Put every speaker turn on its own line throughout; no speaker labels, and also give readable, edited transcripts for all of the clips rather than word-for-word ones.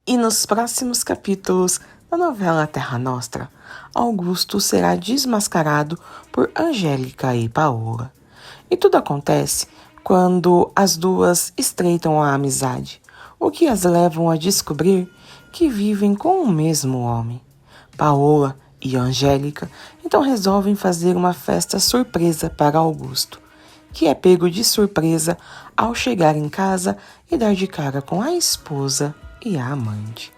E nos próximos capítulos da novela Terra Nostra, Augusto será desmascarado por Angélica e Paola. E tudo acontece quando as duas estreitam a amizade, o que as levam a descobrir que vivem com o mesmo homem. Paola e Angélica então resolvem fazer uma festa surpresa para Augusto, que é pego de surpresa ao chegar em casa e dar de cara com a esposa e a amante.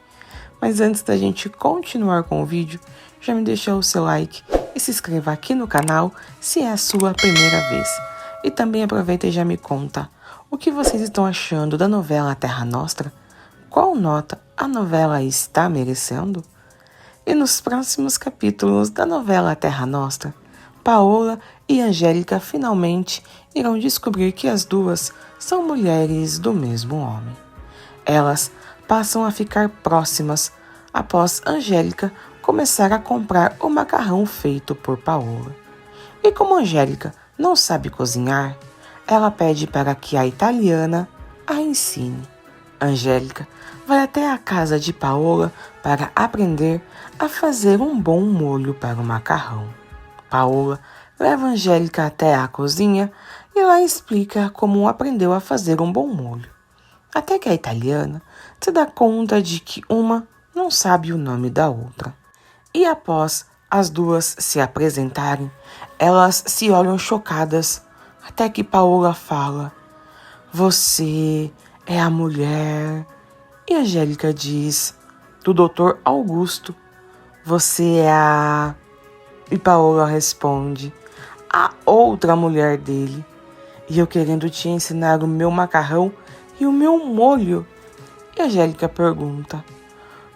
Mas antes da gente continuar com o vídeo, já me deixa o seu like e se inscreva aqui no canal se é a sua primeira vez. E também aproveita e já me conta o que vocês estão achando da novela Terra Nostra, qual nota a novela está merecendo? E nos próximos capítulos da novela Terra Nostra, Paola e Angélica finalmente irão descobrir que as duas são mulheres do mesmo homem. Elas passam a ficar próximas após Angélica começar a comprar o macarrão feito por Paola. E como Angélica não sabe cozinhar, ela pede para que a italiana a ensine. Angélica vai até a casa de Paola para aprender a fazer um bom molho para o macarrão. Paola leva Angélica até a cozinha e lá explica como aprendeu a fazer um bom molho. Até que a italiana se dá conta de que uma não sabe o nome da outra. E após as duas se apresentarem, elas se olham chocadas, até que Paola fala: "Você é a mulher..." E Angélica diz: "Do Dr. Augusto." "Você é a..." E Paola responde: "A outra mulher dele. E eu querendo te ensinar o meu macarrão e o meu molho." E Angélica pergunta: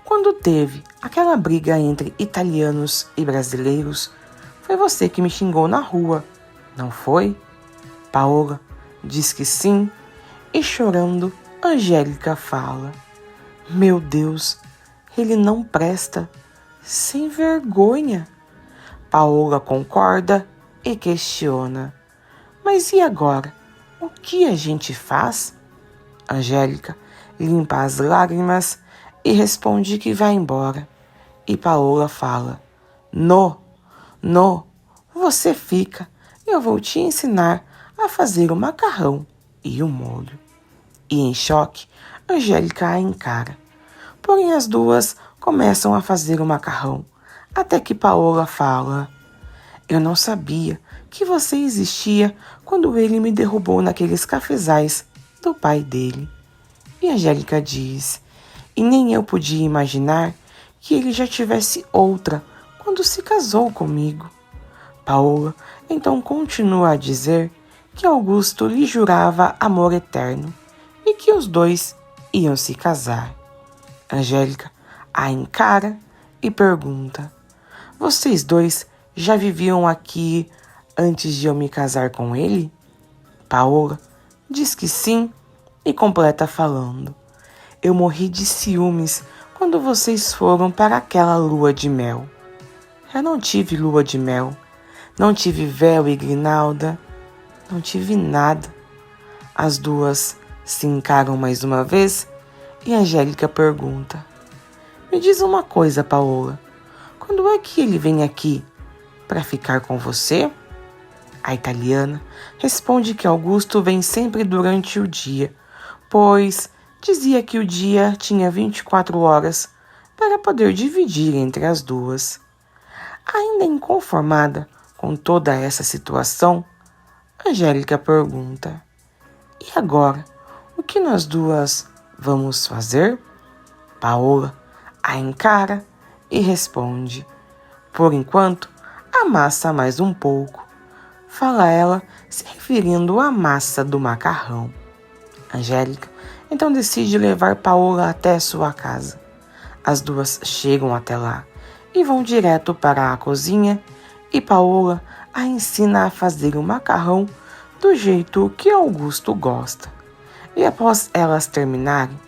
"Quando teve aquela briga entre italianos e brasileiros, foi você que me xingou na rua, não foi?" Paola diz que sim, e chorando, Angélica fala: "Meu Deus, ele não presta, sem vergonha." Paola concorda e questiona: "Mas e agora? O que a gente faz?" Angélica limpa as lágrimas e responde que vai embora. E Paola fala: No, você fica. Eu vou te ensinar a fazer o macarrão e o molho." E em choque, Angélica a encara. Porém as duas começam a fazer o macarrão, até que Paola fala: "Eu não sabia que você existia quando ele me derrubou naqueles cafezais do pai dele." E Angélica diz: "E nem eu podia imaginar que ele já tivesse outra quando se casou comigo." Paola então continua a dizer que Augusto lhe jurava amor eterno e que os dois iam se casar. Angélica a encara e pergunta: "Vocês dois já viviam aqui antes de eu me casar com ele?" Paola diz que sim e completa falando: "Eu morri de ciúmes quando vocês foram para aquela lua de mel." "Eu não tive lua de mel, não tive véu e grinalda, não tive nada." As duas se encaram mais uma vez e Angélica pergunta: "Me diz uma coisa, Paola, quando é que ele vem aqui para ficar com você?" A italiana responde que Augusto vem sempre durante o dia, pois dizia que o dia tinha 24 horas para poder dividir entre as duas. Ainda inconformada com toda essa situação, Angélica pergunta: "E agora, o que nós duas vamos fazer?" Paola a encara e responde: "Por enquanto, amassa mais um pouco." Fala ela, se referindo à massa do macarrão. Angélica então decide levar Paola até sua casa. As duas chegam até lá e vão direto para a cozinha e Paola a ensina a fazer o macarrão do jeito que Augusto gosta. E após elas terminarem,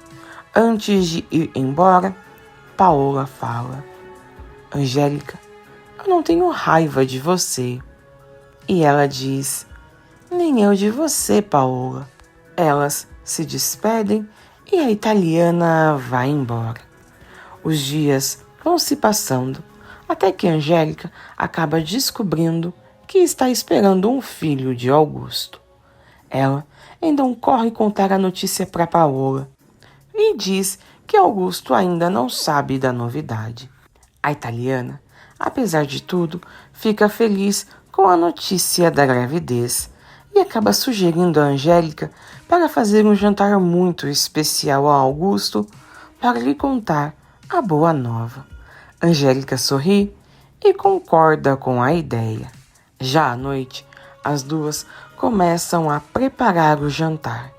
antes de ir embora, Paola fala: "Angélica, eu não tenho raiva de você." E ela diz: "Nem eu de você, Paola." Elas se despedem e a italiana vai embora. Os dias vão se passando, até que Angélica acaba descobrindo que está esperando um filho de Augusto. Ela então corre contar a notícia para Paola e diz que Augusto ainda não sabe da novidade. A italiana, apesar de tudo, fica feliz com a notícia da gravidez e acaba sugerindo a Angélica para fazer um jantar muito especial a Augusto para lhe contar a boa nova. Angélica sorri e concorda com a ideia. Já à noite, as duas começam a preparar o jantar,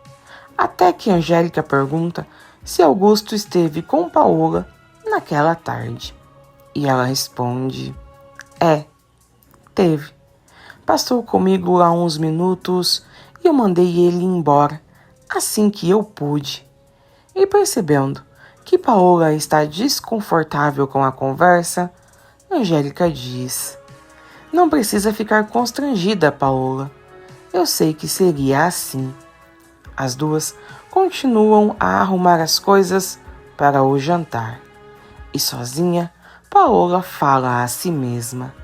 até que Angélica pergunta se Augusto esteve com Paola naquela tarde. E ela responde: teve. Passou comigo lá uns minutos e eu mandei ele embora assim que eu pude. E percebendo que Paola está desconfortável com a conversa, Angélica diz: Não precisa ficar constrangida, Paola. Eu sei que seria assim. As duas continuam a arrumar as coisas para o jantar. E sozinha, Paola fala a si mesma: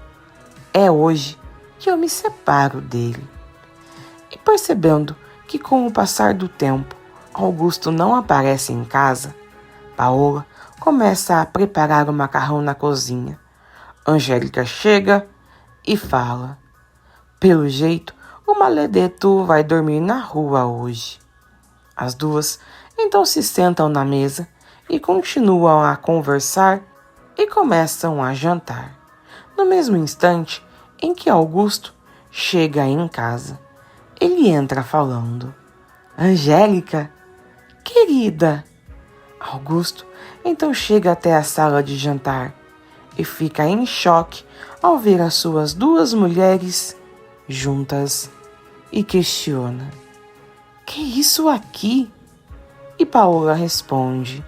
É hoje que eu me separo dele. E percebendo que com o passar do tempo, Augusto não aparece em casa, Paola começa a preparar o macarrão na cozinha. Angélica chega e fala: Pelo jeito, o maledeto vai dormir na rua hoje. As duas então se sentam na mesa e continuam a conversar e começam a jantar. No mesmo instante em que Augusto chega em casa, ele entra falando: Angélica, querida. Augusto então chega até a sala de jantar e fica em choque ao ver as suas duas mulheres juntas e questiona: Que isso aqui? E Paola responde: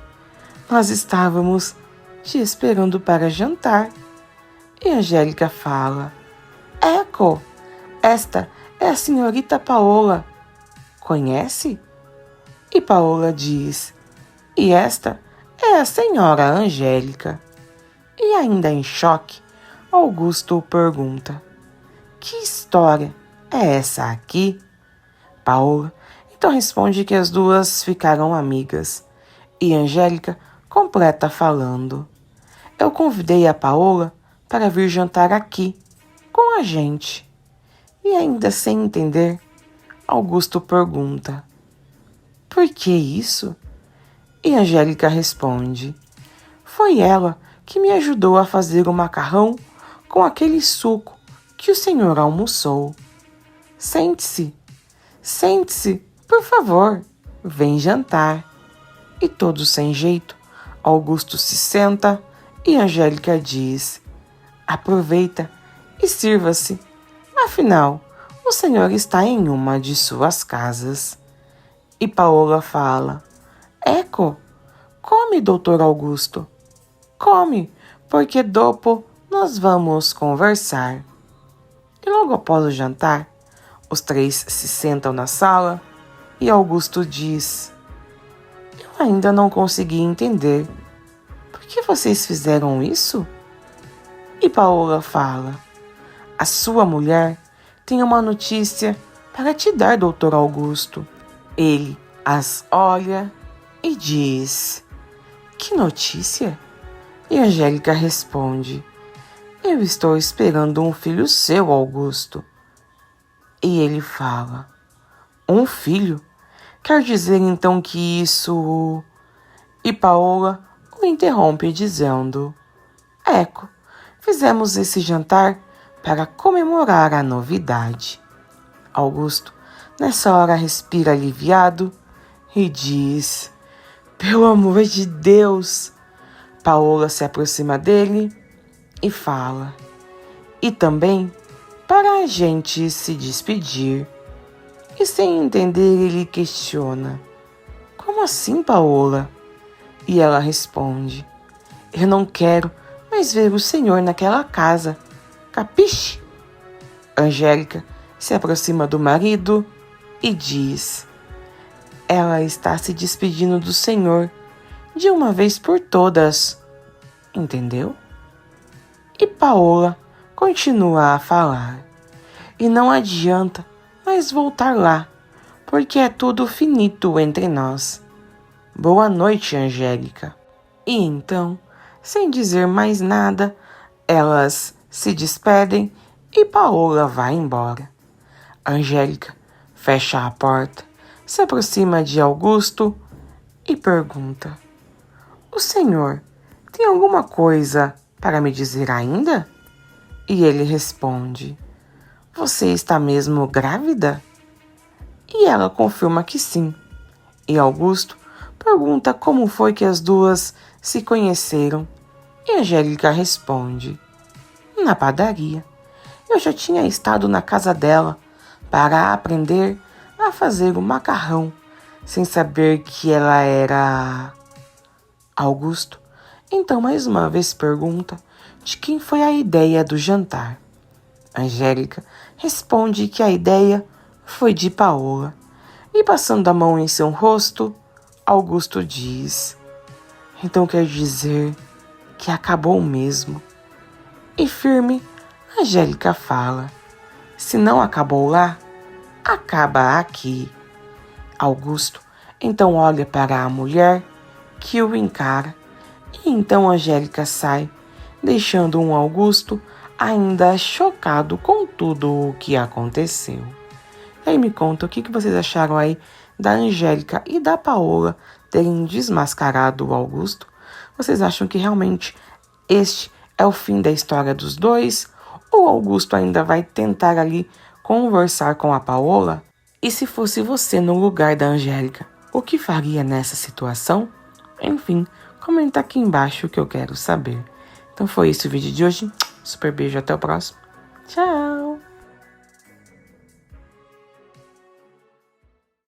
Nós estávamos te esperando para jantar. E Angélica fala: Eco, esta é a senhorita Paola. Conhece? E Paola diz: E esta é a senhora Angélica. E ainda em choque, Augusto pergunta: Que história é essa aqui? Paola então responde que as duas ficaram amigas. E Angélica completa falando: Eu convidei a Paola para vir jantar aqui com a gente. E ainda sem entender, Augusto pergunta: Por que isso? E Angélica responde: Foi ela que me ajudou a fazer o macarrão com aquele suco que o senhor almoçou. Sente-se, sente-se, por favor, vem jantar. E todos sem jeito, Augusto se senta e Angélica diz: Aproveita e sirva-se. Afinal, o senhor está em uma de suas casas. E Paola fala: Eco, come, doutor Augusto. Come, porque dopo nós vamos conversar. E logo após o jantar, os três se sentam na sala e Augusto diz: Eu ainda não consegui entender. Por que vocês fizeram isso? E Paola fala: A sua mulher tem uma notícia para te dar, doutor Augusto. Ele as olha e diz: Que notícia? E Angélica responde: Eu estou esperando um filho seu, Augusto. E ele fala: Um filho? Quer dizer então que isso... E Paola o interrompe dizendo: Eco, fizemos esse jantar para comemorar a novidade. Augusto, nessa hora, respira aliviado e diz: Pelo amor de Deus! Paola se aproxima dele e fala: E também para a gente se despedir. E sem entender, ele questiona: Como assim, Paola? E ela responde: Eu não quero mais ver o senhor naquela casa. Capiche? Angélica se aproxima do marido e diz: Ela está se despedindo do senhor de uma vez por todas, entendeu? E Paola continua a falar. E não adianta mais voltar lá, porque é tudo finito entre nós. Boa noite, Angélica. E então, sem dizer mais nada, elas se despedem e Paola vai embora. Angélica fecha a porta, se aproxima de Augusto e pergunta: O senhor tem alguma coisa para me dizer ainda? E ele responde: Você está mesmo grávida? E ela confirma que sim. E Augusto pergunta como foi que as duas se conheceram. E Angélica responde: Na padaria. Eu já tinha estado na casa dela para aprender a fazer o macarrão, sem saber que ela era Augusto. Então mais uma vez pergunta de quem foi a ideia do jantar. Angélica responde que a ideia foi de Paola. E passando a mão em seu rosto, Augusto diz: Então quer dizer que acabou mesmo. E firme, Angélica fala: Se não acabou lá, acaba aqui. Augusto então olha para a mulher que o encara. E então Angélica sai, deixando um Augusto ainda chocado com tudo o que aconteceu. E aí me conta o que vocês acharam aí da Angélica e da Paola terem desmascarado o Augusto. Vocês acham que realmente este é o fim da história dos dois? Ou Augusto ainda vai tentar ali conversar com a Paola? E se fosse você no lugar da Angélica, o que faria nessa situação? Enfim, comenta aqui embaixo que eu quero saber. Então foi isso o vídeo de hoje. Super beijo, até o próximo. Tchau!